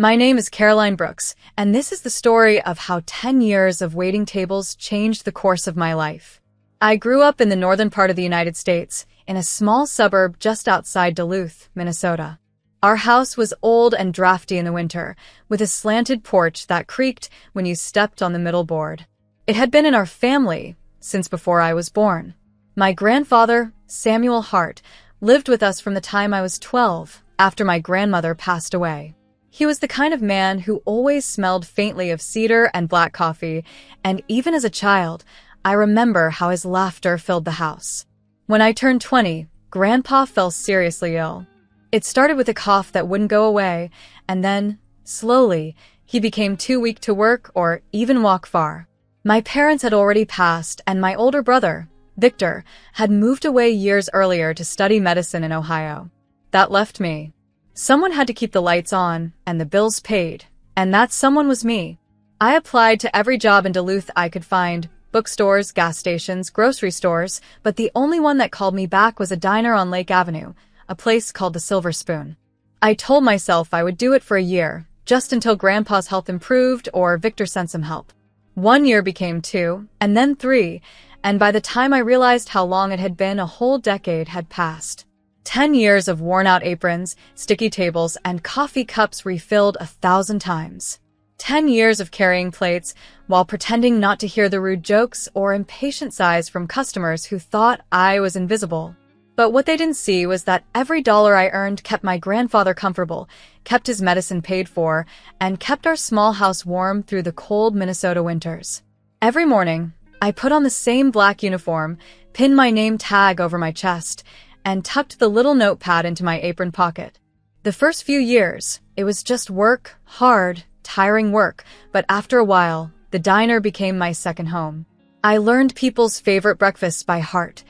My name is Caroline Brooks, and this is the story of how 10 years of waiting tables changed the course of my life. I grew up in the northern part of the United States, in a small suburb just outside Duluth, Minnesota. Our house was old and drafty in the winter, with a slanted porch that creaked when you stepped on the middle board. It had been in our family since before I was born. My grandfather, Samuel Hart, lived with us from the time I was 12, after my grandmother passed away. He was the kind of man who always smelled faintly of cedar and black coffee, and even as a child, I remember how his laughter filled the house. When I turned 20, Grandpa fell seriously ill. It started with a cough that wouldn't go away, and then, slowly, he became too weak to work or even walk far. My parents had already passed, and my older brother, Victor, had moved away years earlier to study medicine in Ohio. That left me. Someone had to keep the lights on and the bills paid, and that someone was me. I applied to every job in Duluth I could find, bookstores, gas stations, grocery stores, but the only one that called me back was a diner on Lake Avenue, a place called the Silver Spoon. I told myself I would do it for a year, just until Grandpa's health improved or Victor sent some help. 1 year became 2, and then 3, and by the time I realized how long it had been, a whole decade had passed. 10 years of worn-out aprons, sticky tables, and coffee cups refilled 1,000 times. 10 years of carrying plates while pretending not to hear the rude jokes or impatient sighs from customers who thought I was invisible. But what they didn't see was that every dollar I earned kept my grandfather comfortable, kept his medicine paid for, and kept our small house warm through the cold Minnesota winters. Every morning, I put on the same black uniform, pinned my name tag over my chest, and tucked the little notepad into my apron pocket. The first few years, it was just work, hard, tiring work, but after a while, the diner became my second home. I learned people's favorite breakfasts by heart.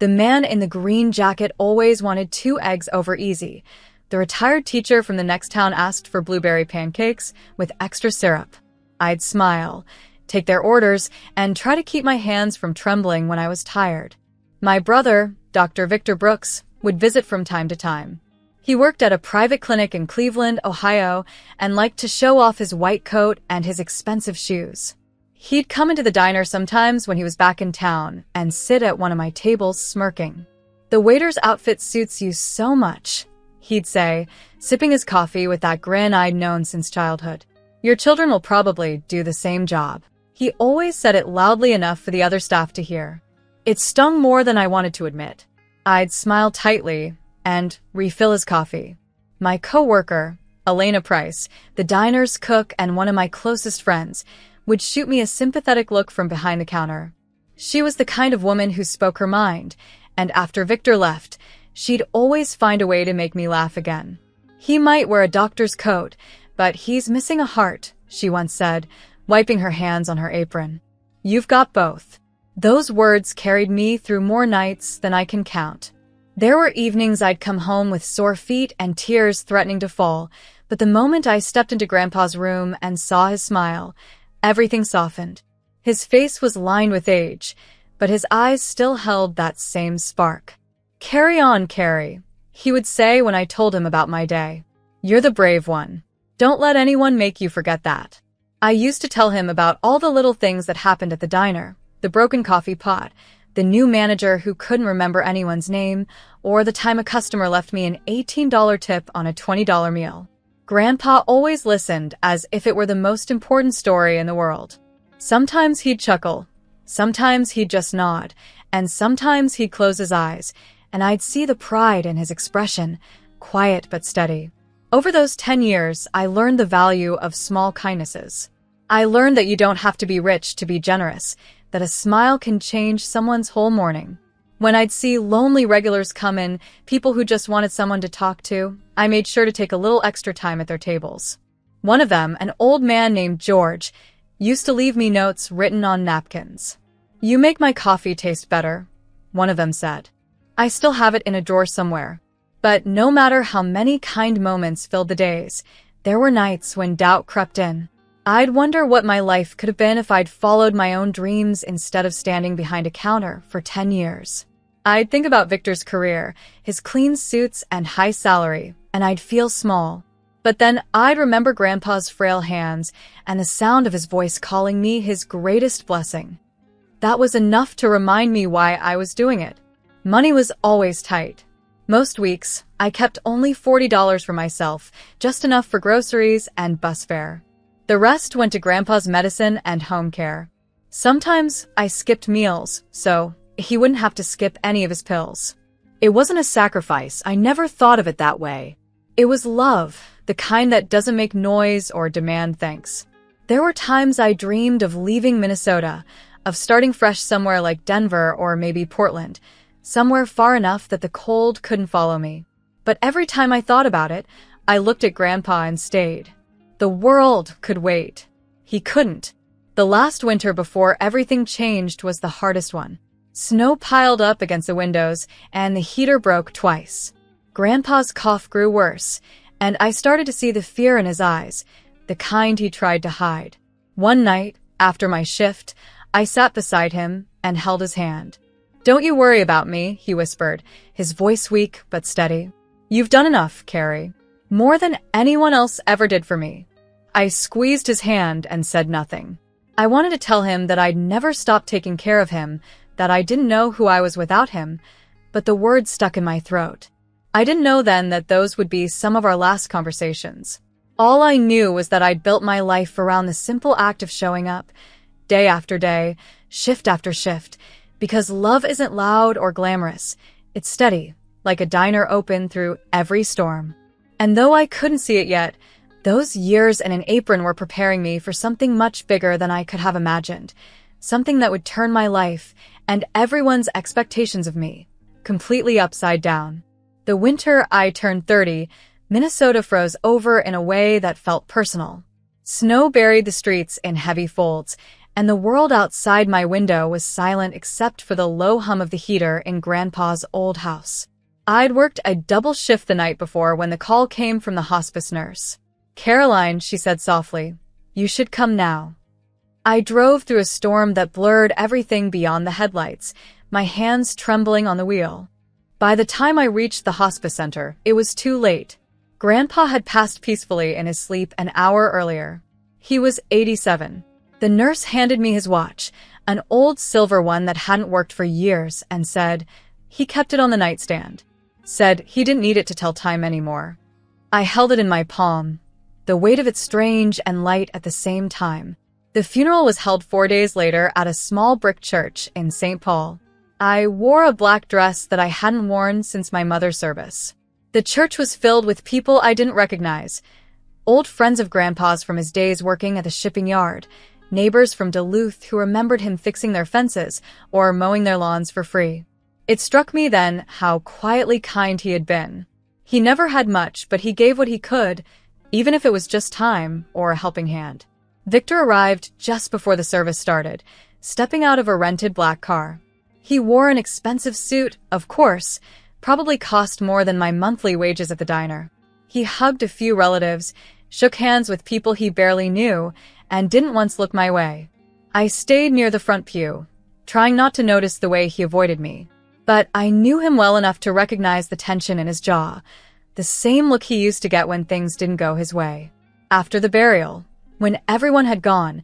The man in the green jacket always wanted 2 eggs over easy. The retired teacher from the next town asked for blueberry pancakes with extra syrup. I'd smile, take their orders, and try to keep my hands from trembling when I was tired. My brother, Dr. Victor Brooks, would visit from time to time. He worked at a private clinic in Cleveland, Ohio, and liked to show off his white coat and his expensive shoes. He'd come into the diner sometimes when he was back in town and sit at one of my tables smirking. "The waiter's outfit suits you so much," he'd say, sipping his coffee with that grin I'd known since childhood. "Your children will probably do the same job." He always said it loudly enough for the other staff to hear. It stung more than I wanted to admit. I'd smile tightly and refill his coffee. My coworker, Elena Price, the diner's cook and one of my closest friends, would shoot me a sympathetic look from behind the counter. She was the kind of woman who spoke her mind, and after Victor left, she'd always find a way to make me laugh again. "He might wear a doctor's coat, but he's missing a heart," she once said, wiping her hands on her apron. "You've got both." Those words carried me through more nights than I can count. There were evenings I'd come home with sore feet and tears threatening to fall, but the moment I stepped into Grandpa's room and saw his smile, everything softened. His face was lined with age, but his eyes still held that same spark. "Carry on, Carrie," he would say when I told him about my day. "You're the brave one. Don't let anyone make you forget that." I used to tell him about all the little things that happened at the diner. The broken coffee pot, the new manager who couldn't remember anyone's name, or the time a customer left me an $18 tip on a $20 meal. Grandpa always listened as if it were the most important story in the world. Sometimes he'd chuckle, sometimes he'd just nod, and sometimes he'd close his eyes, and I'd see the pride in his expression, quiet but steady. Over those 10 years, I learned the value of small kindnesses. I learned that you don't have to be rich to be generous, that a smile can change someone's whole morning. When I'd see lonely regulars come in, people who just wanted someone to talk to, I made sure to take a little extra time at their tables. One of them, an old man named George, used to leave me notes written on napkins. "You make my coffee taste better," one of them said. I still have it in a drawer somewhere. But no matter how many kind moments filled the days, there were nights when doubt crept in. I'd wonder what my life could have been if I'd followed my own dreams instead of standing behind a counter for 10 years. I'd think about Victor's career, his clean suits and high salary, and I'd feel small. But then I'd remember Grandpa's frail hands and the sound of his voice calling me his greatest blessing. That was enough to remind me why I was doing it. Money was always tight. Most weeks, I kept only $40 for myself, just enough for groceries and bus fare. The rest went to Grandpa's medicine and home care. Sometimes I skipped meals, so he wouldn't have to skip any of his pills. It wasn't a sacrifice. I never thought of it that way. It was love, the kind that doesn't make noise or demand thanks. There were times I dreamed of leaving Minnesota, of starting fresh somewhere like Denver or maybe Portland, somewhere far enough that the cold couldn't follow me. But every time I thought about it, I looked at Grandpa and stayed. The world could wait. He couldn't. The last winter before everything changed was the hardest one. Snow piled up against the windows, and the heater broke twice. Grandpa's cough grew worse, and I started to see the fear in his eyes, the kind he tried to hide. One night, after my shift, I sat beside him and held his hand. "Don't you worry about me," he whispered, his voice weak but steady. "You've done enough, Carrie. More than anyone else ever did for me." I squeezed his hand and said nothing. I wanted to tell him that I'd never stop taking care of him, that I didn't know who I was without him, but the words stuck in my throat. I didn't know then that those would be some of our last conversations. All I knew was that I'd built my life around the simple act of showing up, day after day, shift after shift, because love isn't loud or glamorous. It's steady, like a diner open through every storm. And though I couldn't see it yet, those years in an apron were preparing me for something much bigger than I could have imagined, something that would turn my life and everyone's expectations of me completely upside down. The winter I turned 30, Minnesota froze over in a way that felt personal. Snow buried the streets in heavy folds, and the world outside my window was silent except for the low hum of the heater in Grandpa's old house. I'd worked a double shift the night before when the call came from the hospice nurse. "Caroline," she said softly, "you should come now." I drove through a storm that blurred everything beyond the headlights, my hands trembling on the wheel. By the time I reached the hospice center, it was too late. Grandpa had passed peacefully in his sleep an hour earlier. He was 87. The nurse handed me his watch, an old silver one that hadn't worked for years, and said, he kept it on the nightstand. Said he didn't need it to tell time anymore. I held it in my palm, the weight of it strange and light at the same time. The funeral was held 4 days later at a small brick church in St. Paul. I wore a black dress that I hadn't worn since my mother's service. The church was filled with people I didn't recognize. Old friends of Grandpa's from his days working at the shipping yard, neighbors from Duluth who remembered him fixing their fences or mowing their lawns for free. It struck me then how quietly kind he had been. He never had much, but he gave what he could, even if it was just time or a helping hand. Victor arrived just before the service started, stepping out of a rented black car. He wore an expensive suit, of course, probably cost more than my monthly wages at the diner. He hugged a few relatives, shook hands with people he barely knew, and didn't once look my way. I stayed near the front pew, trying not to notice the way he avoided me. But I knew him well enough to recognize the tension in his jaw, the same look he used to get when things didn't go his way. After the burial, when everyone had gone,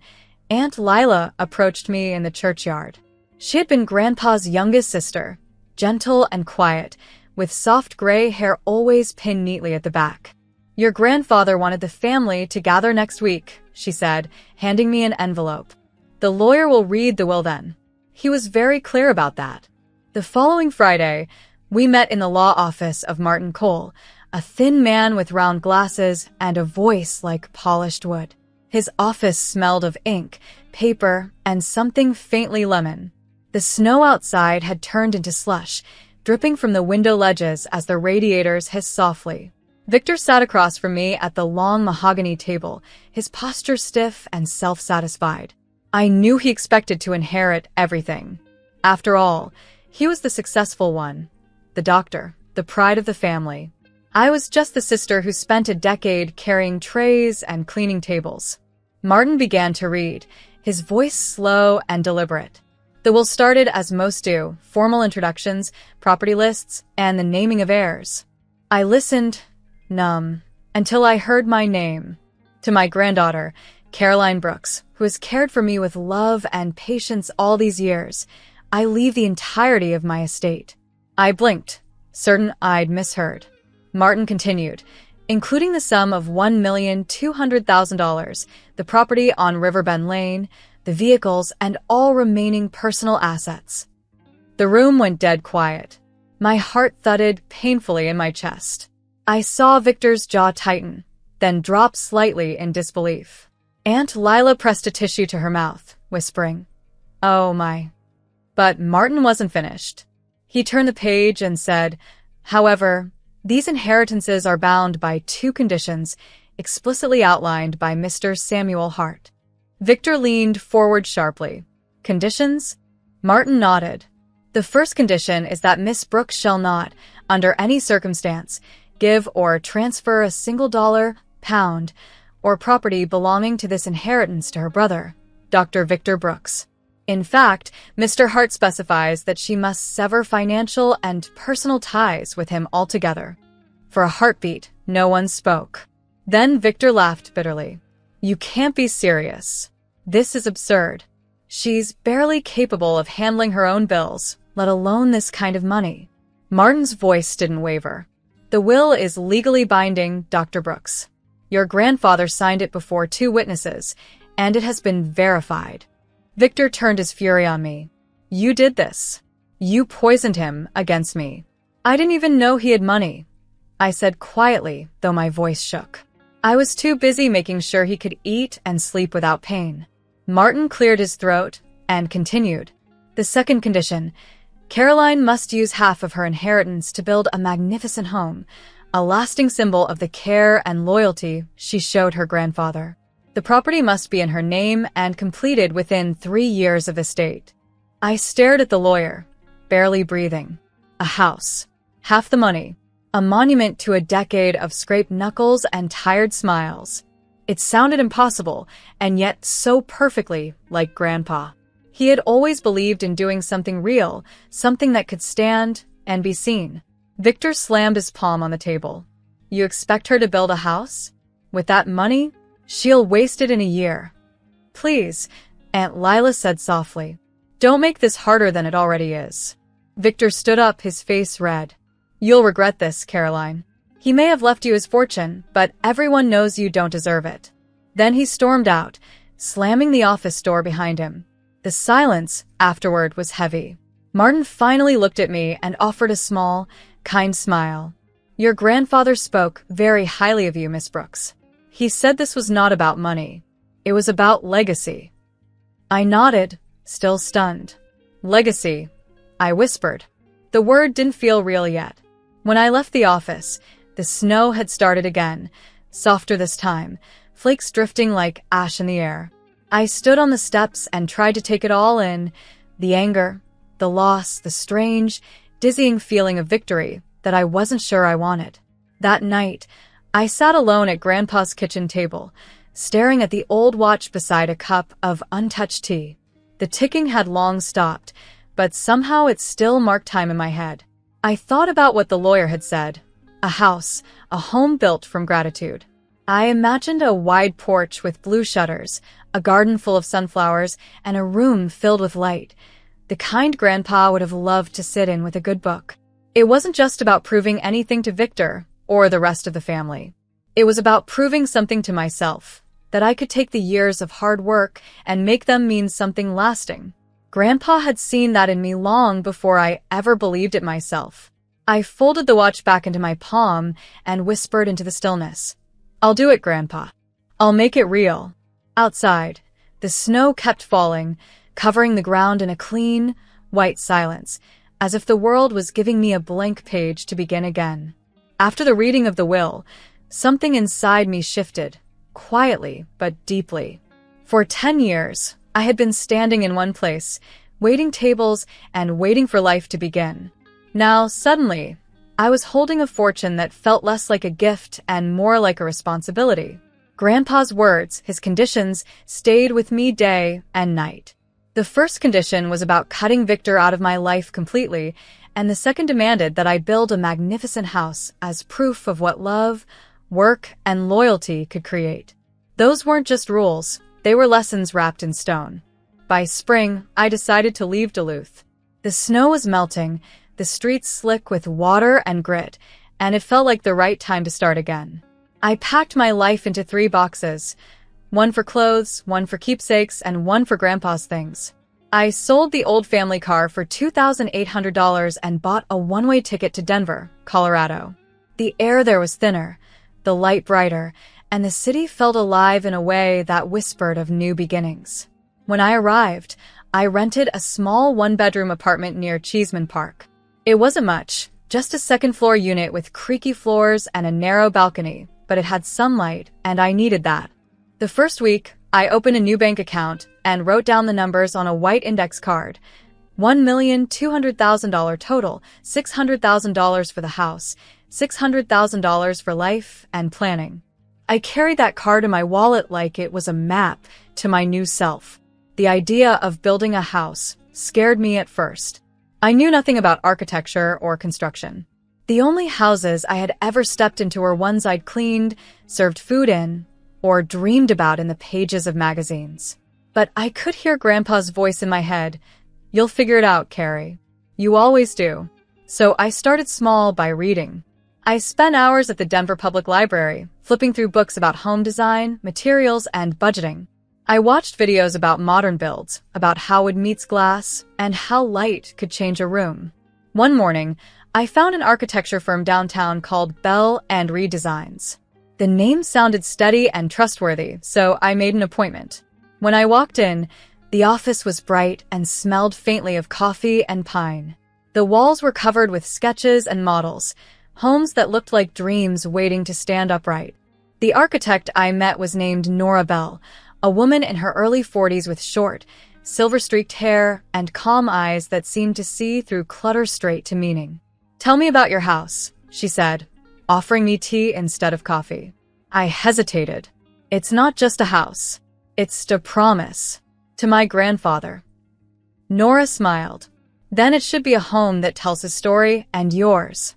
Aunt Lila approached me in the churchyard. She had been Grandpa's youngest sister, gentle and quiet, with soft gray hair always pinned neatly at the back. "Your grandfather wanted the family to gather next week," she said, handing me an envelope. "The lawyer will read the will then." He was very clear about that. The following Friday, we met in the law office of Martin Cole, a thin man with round glasses and a voice like polished wood. His office smelled of ink, paper, and something faintly lemon. The snow outside had turned into slush, dripping from the window ledges as the radiators hissed softly. Victor sat across from me at the long mahogany table, his posture stiff and self-satisfied. I knew he expected to inherit everything. After all, he was the successful one, the doctor, the pride of the family. I was just the sister who spent a decade carrying trays and cleaning tables. Martin began to read, his voice slow and deliberate. The will started as most do, formal introductions, property lists, and the naming of heirs. I listened, numb, until I heard my name. To my granddaughter, Caroline Brooks, who has cared for me with love and patience all these years, I leave the entirety of my estate. I blinked, certain I'd misheard. Martin continued, including the sum of $1,200,000, the property on Riverbend Lane, the vehicles, and all remaining personal assets. The room went dead quiet. My heart thudded painfully in my chest. I saw Victor's jaw tighten, then drop slightly in disbelief. Aunt Lila pressed a tissue to her mouth, whispering, "Oh my." But Martin wasn't finished. He turned the page and said, "However, these inheritances are bound by two conditions explicitly outlined by Mr. Samuel Hart." Victor leaned forward sharply. "Conditions?" Martin nodded. "The first condition is that Miss Brooks shall not, under any circumstance, give or transfer a single dollar, pound, or property belonging to this inheritance to her brother, Dr. Victor Brooks. In fact, Mr. Hart specifies that she must sever financial and personal ties with him altogether." For a heartbeat, no one spoke. Then Victor laughed bitterly. "You can't be serious. This is absurd. She's barely capable of handling her own bills, let alone this kind of money." Martin's voice didn't waver. "The will is legally binding, Dr. Brooks. Your grandfather signed it before two witnesses, and it has been verified." Victor turned his fury on me. "You did this. You poisoned him against me." "I didn't even know he had money," I said quietly, though my voice shook. "I was too busy making sure he could eat and sleep without pain." Martin cleared his throat and continued. "The second condition, Caroline must use half of her inheritance to build a magnificent home, a lasting symbol of the care and loyalty she showed her grandfather. The property must be in her name and completed within 3 years of estate." I stared at the lawyer, barely breathing. A house, half the money, a monument to a decade of scraped knuckles and tired smiles. It sounded impossible, and yet so perfectly like Grandpa. He had always believed in doing something real, something that could stand and be seen. Victor slammed his palm on the table. "You expect her to build a house? With that money? She'll waste it in a year." "Please," Aunt Lila said softly. "Don't make this harder than it already is." Victor stood up, his face red. "You'll regret this, Caroline. He may have left you his fortune, but everyone knows you don't deserve it." Then he stormed out, slamming the office door behind him. The silence afterward was heavy. Martin finally looked at me and offered a small, kind smile. "Your grandfather spoke very highly of you, Miss Brooks. He said this was not about money. It was about legacy." I nodded, still stunned. "Legacy," I whispered. The word didn't feel real yet. When I left the office, the snow had started again, softer this time, flakes drifting like ash in the air. I stood on the steps and tried to take it all in, the anger, the loss, the strange, dizzying feeling of victory that I wasn't sure I wanted. That night, I sat alone at Grandpa's kitchen table, staring at the old watch beside a cup of untouched tea. The ticking had long stopped, but somehow it still marked time in my head. I thought about what the lawyer had said. A house, a home built from gratitude. I imagined a wide porch with blue shutters, a garden full of sunflowers, and a room filled with light, the kind Grandpa would have loved to sit in with a good book. It wasn't just about proving anything to Victor or the rest of the family. It was about proving something to myself, that I could take the years of hard work and make them mean something lasting. Grandpa had seen that in me long before I ever believed it myself. I folded the watch back into my palm and whispered into the stillness. "I'll do it, Grandpa. I'll make it real." Outside, the snow kept falling, covering the ground in a clean, white silence, as if the world was giving me a blank page to begin again. After the reading of the will, something inside me shifted, quietly but deeply. For 10 years, I had been standing in one place, waiting tables and waiting for life to begin. Now, suddenly, I was holding a fortune that felt less like a gift and more like a responsibility. Grandpa's words, his conditions, stayed with me day and night. The first condition was about cutting Victor out of my life completely, and the second demanded that I build a magnificent house as proof of what love, work, and loyalty could create. Those weren't just rules, they were lessons wrapped in stone. By spring, I decided to leave Duluth. The snow was melting, the streets slick with water and grit, and it felt like the right time to start again. I packed my life into 3 boxes, one for clothes, one for keepsakes, and one for Grandpa's things. I sold the old family car for $2,800 and bought a one-way ticket to Denver, Colorado. The air there was thinner, the light brighter, and the city felt alive in a way that whispered of new beginnings. When I arrived, I rented a small one-bedroom apartment near Cheeseman Park. It wasn't much, just a second-floor unit with creaky floors and a narrow balcony, but it had sunlight, and I needed that. The first week, I opened a new bank account and wrote down the numbers on a white index card. $1,200,000 total, $600,000 for the house, $600,000 for life and planning. I carried that card in my wallet like it was a map to my new self. The idea of building a house scared me at first. I knew nothing about architecture or construction. The only houses I had ever stepped into were ones I'd cleaned, served food in, or dreamed about in the pages of magazines. But I could hear Grandpa's voice in my head. "You'll figure it out, Carrie. You always do." So I started small by reading. I spent hours at the Denver Public Library, flipping through books about home design, materials, and budgeting. I watched videos about modern builds, about how wood meets glass, and how light could change a room. One morning, I found an architecture firm downtown called Bell and Reed Designs. The name sounded steady and trustworthy, so I made an appointment. When I walked in, the office was bright and smelled faintly of coffee and pine. The walls were covered with sketches and models, homes that looked like dreams waiting to stand upright. The architect I met was named Nora Bell, a woman in her early 40s with short, silver-streaked hair and calm eyes that seemed to see through clutter straight to meaning. "Tell me about your house," she said, offering me tea instead of coffee. I hesitated. "It's not just a house. It's a promise. To my grandfather." Nora smiled. "Then it should be a home that tells his story and yours."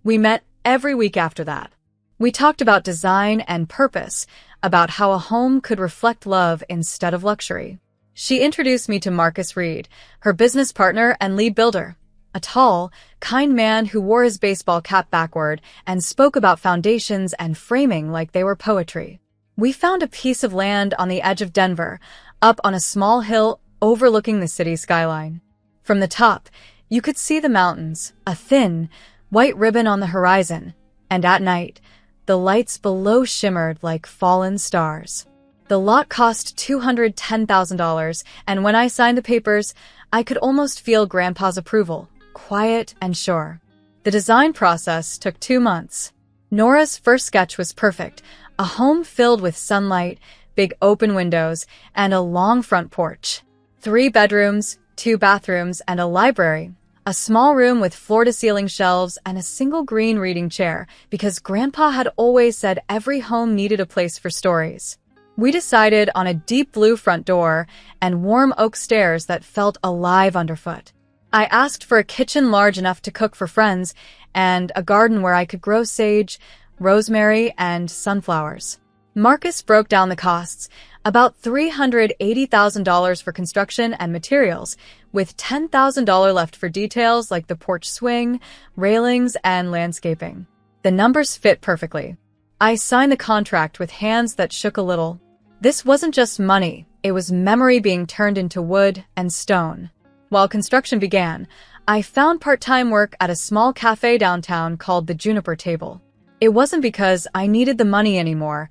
We met every week after that. We talked about design and purpose, about how a home could reflect love instead of luxury. She introduced me to Marcus Reed, her business partner and lead builder, a tall, kind man who wore his baseball cap backward and spoke about foundations and framing like they were poetry. We found a piece of land on the edge of Denver, up on a small hill overlooking the city skyline. From the top, you could see the mountains, a thin, white ribbon on the horizon, and at night, the lights below shimmered like fallen stars. The lot cost $210,000, and when I signed the papers, I could almost feel Grandpa's approval, quiet and sure. The design process took 2 months. Nora's first sketch was perfect, a home filled with sunlight, big open windows, and a long front porch. 3 bedrooms, 2 bathrooms, and a library. A small room with floor-to-ceiling shelves and a single green reading chair, because Grandpa had always said every home needed a place for stories. We decided on a deep blue front door and warm oak stairs that felt alive underfoot. I asked for a kitchen large enough to cook for friends and a garden where I could grow sage, rosemary, and sunflowers. Marcus broke down the costs, about $380,000 for construction and materials, with $10,000 left for details like the porch swing, railings, and landscaping. The numbers fit perfectly. I signed the contract with hands that shook a little. This wasn't just money, it was memory being turned into wood and stone. While construction began, I found part-time work at a small cafe downtown called the Juniper Table. It wasn't because I needed the money anymore.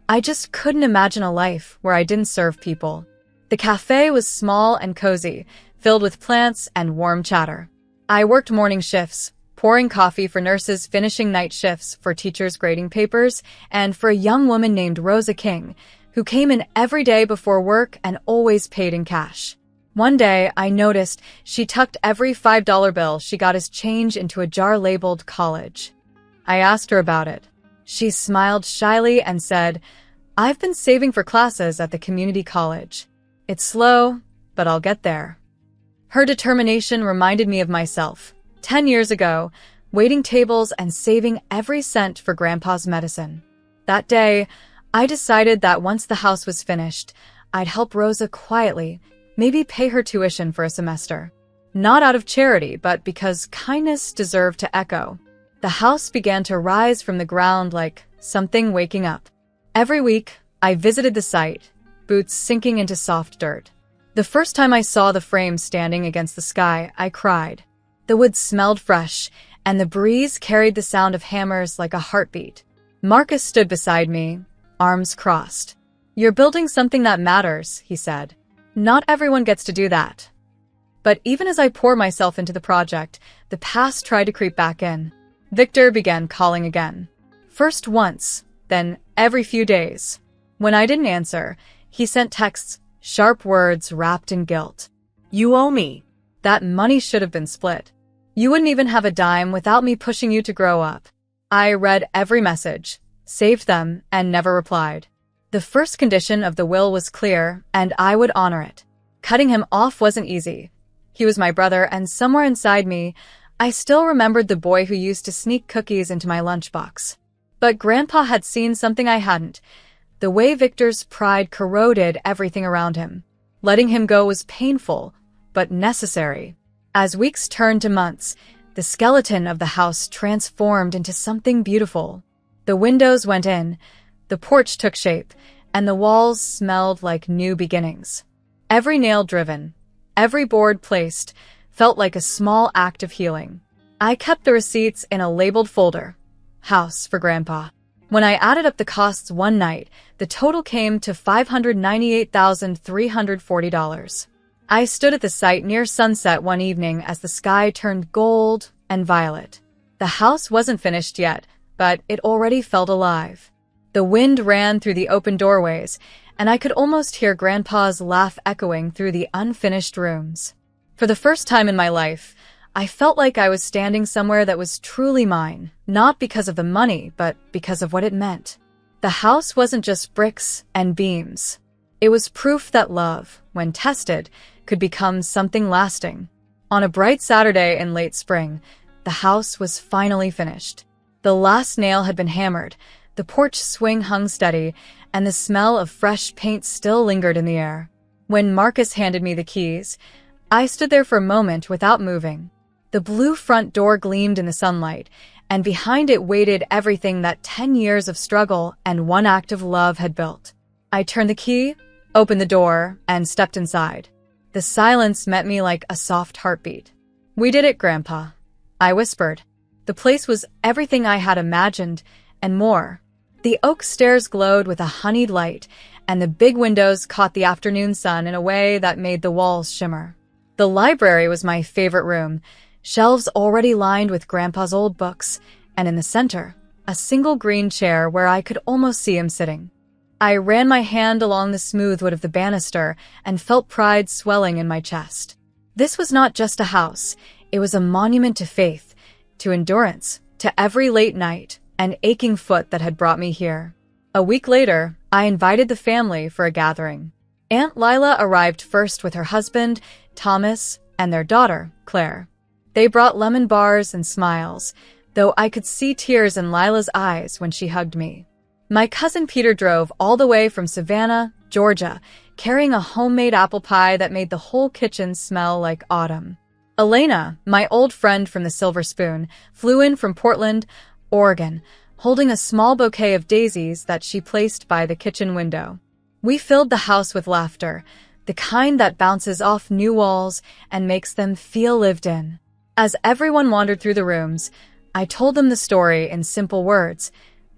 I just couldn't imagine a life where I didn't serve people. The cafe was small and cozy, filled with plants and warm chatter. I worked morning shifts, pouring coffee for nurses, finishing night shifts for teachers grading papers, and for a young woman named Rosa King, who came in every day before work and always paid in cash. One day, I noticed she tucked every $5 bill she got as change into a jar labeled college. I asked her about it. She smiled shyly and said, "I've been saving for classes at the community college. It's slow, but I'll get there." Her determination reminded me of myself. 10 years ago, waiting tables and saving every cent for Grandpa's medicine. That day, I decided that once the house was finished, I'd help Rosa quietly, maybe pay her tuition for a semester. Not out of charity, but because kindness deserved to echo. The house began to rise from the ground like something waking up. Every week, I visited the site, boots sinking into soft dirt. The first time I saw the frame standing against the sky, I cried. The wood smelled fresh, and the breeze carried the sound of hammers like a heartbeat. Marcus stood beside me, arms crossed. "You're building something that matters," he said. "Not everyone gets to do that." But even as I poured myself into the project, the past tried to creep back in. Victor began calling again. First once, then every few days. When I didn't answer, he sent texts, sharp words wrapped in guilt. "You owe me." That money should have been split. "You wouldn't even have a dime without me pushing you to grow up." I read every message, saved them, and never replied. The first condition of the will was clear, and I would honor it. Cutting him off wasn't easy. He was my brother, and somewhere inside me, I still remembered the boy who used to sneak cookies into my lunchbox. But Grandpa had seen something I hadn't. The way Victor's pride corroded everything around him. Letting him go was painful, but necessary. As weeks turned to months, the skeleton of the house transformed into something beautiful. The windows went in, the porch took shape, and the walls smelled like new beginnings. Every nail driven, every board placed, felt like a small act of healing. I kept the receipts in a labeled folder. House for Grandpa. When I added up the costs one night, the total came to $598,340. I stood at the site near sunset one evening as the sky turned gold and violet. The house wasn't finished yet, but it already felt alive. The wind ran through the open doorways, and I could almost hear Grandpa's laugh echoing through the unfinished rooms. For the first time in my life, I felt like I was standing somewhere that was truly mine, not because of the money, but because of what it meant. The house wasn't just bricks and beams. It was proof that love, when tested, could become something lasting. On a bright Saturday in late spring, the house was finally finished. The last nail had been hammered, the porch swing hung steady, and the smell of fresh paint still lingered in the air. When Marcus handed me the keys, I stood there for a moment without moving. The blue front door gleamed in the sunlight, and behind it waited everything that 10 years of struggle and one act of love had built. I turned the key, opened the door, and stepped inside. The silence met me like a soft heartbeat. "We did it, Grandpa," I whispered. The place was everything I had imagined, and more. The oak stairs glowed with a honeyed light, and the big windows caught the afternoon sun in a way that made the walls shimmer. The library was my favorite room, shelves already lined with Grandpa's old books, and in the center, a single green chair where I could almost see him sitting. I ran my hand along the smooth wood of the banister and felt pride swelling in my chest. This was not just a house, it was a monument to faith, to endurance, to every late night and aching foot that had brought me here. A week later, I invited the family for a gathering. Aunt Lila arrived first with her husband, Thomas, and their daughter, Claire. They brought lemon bars and smiles, though I could see tears in Lila's eyes when she hugged me. My cousin Peter drove all the way from Savannah, Georgia, carrying a homemade apple pie that made the whole kitchen smell like autumn. Elena, my old friend from the Silver Spoon, flew in from Portland, Oregon, holding a small bouquet of daisies that she placed by the kitchen window. We filled the house with laughter, the kind that bounces off new walls and makes them feel lived in. As everyone wandered through the rooms, I told them the story in simple words.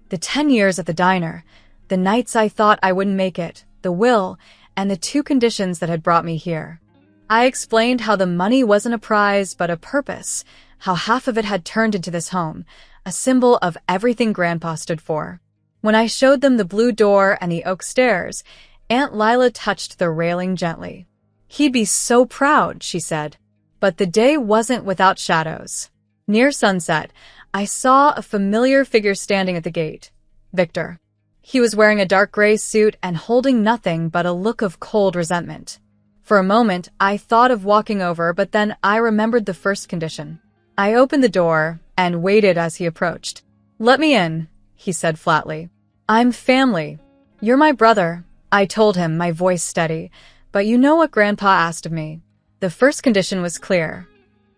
The 10 years at the diner, the nights I thought I wouldn't make it, the will, and the 2 conditions that had brought me here. I explained how the money wasn't a prize but a purpose, how half of it had turned into this home, a symbol of everything Grandpa stood for. When I showed them the blue door and the oak stairs, Aunt Lila touched the railing gently. "He'd be so proud," she said. But the day wasn't without shadows. Near sunset, I saw a familiar figure standing at the gate. Victor. He was wearing a dark gray suit and holding nothing but a look of cold resentment. For a moment, I thought of walking over, but then I remembered the first condition. I opened the door, and waited as he approached. "Let me in," he said flatly. "I'm family. You're my brother," I told him, my voice steady. "But you know what Grandpa asked of me." The first condition was clear.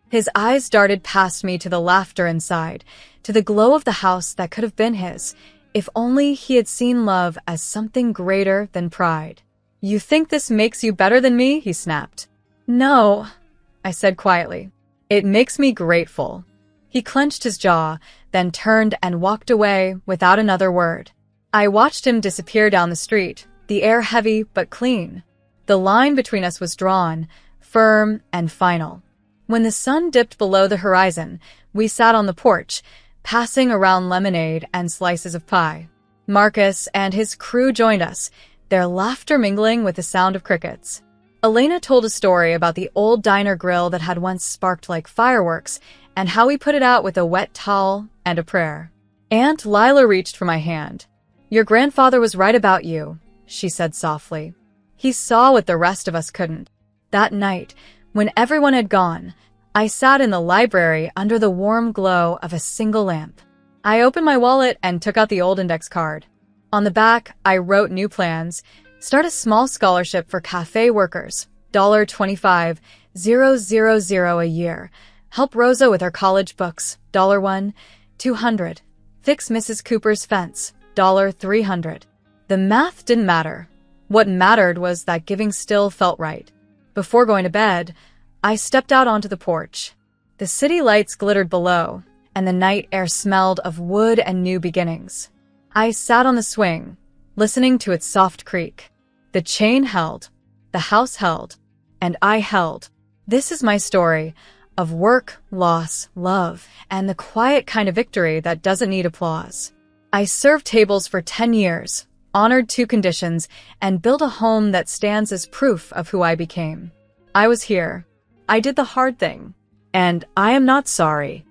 His eyes darted past me to the laughter inside, to the glow of the house that could have been his, if only he had seen love as something greater than pride. "You think this makes you better than me?" he snapped. "No," I said quietly. "It makes me grateful." He clenched his jaw, then turned and walked away without another word. I watched him disappear down the street, the air heavy but clean. The line between us was drawn, firm and final. When the sun dipped below the horizon, we sat on the porch, passing around lemonade and slices of pie. Marcus and his crew joined us, their laughter mingling with the sound of crickets. Elena told a story about the old diner grill that had once sparked like fireworks and how we put it out with a wet towel and a prayer. Aunt Lila reached for my hand. "Your grandfather was right about you," she said softly. "He saw what the rest of us couldn't." That night, when everyone had gone, I sat in the library under the warm glow of a single lamp. I opened my wallet and took out the old index card. On the back, I wrote new plans: start a small scholarship for cafe workers, $25,000 a year. Help Rosa with her college books, $1, $200. Fix Mrs. Cooper's fence, $300. The math didn't matter. What mattered was that giving still felt right. Before going to bed, I stepped out onto the porch. The city lights glittered below, and the night air smelled of wood and new beginnings. I sat on the swing, listening to its soft creak. The chain held, the house held, and I held. This is my story of work, loss, love, and the quiet kind of victory that doesn't need applause. I served tables for 10 years, honored 2 conditions, and built a home that stands as proof of who I became. I was here. I did the hard thing. And I am not sorry.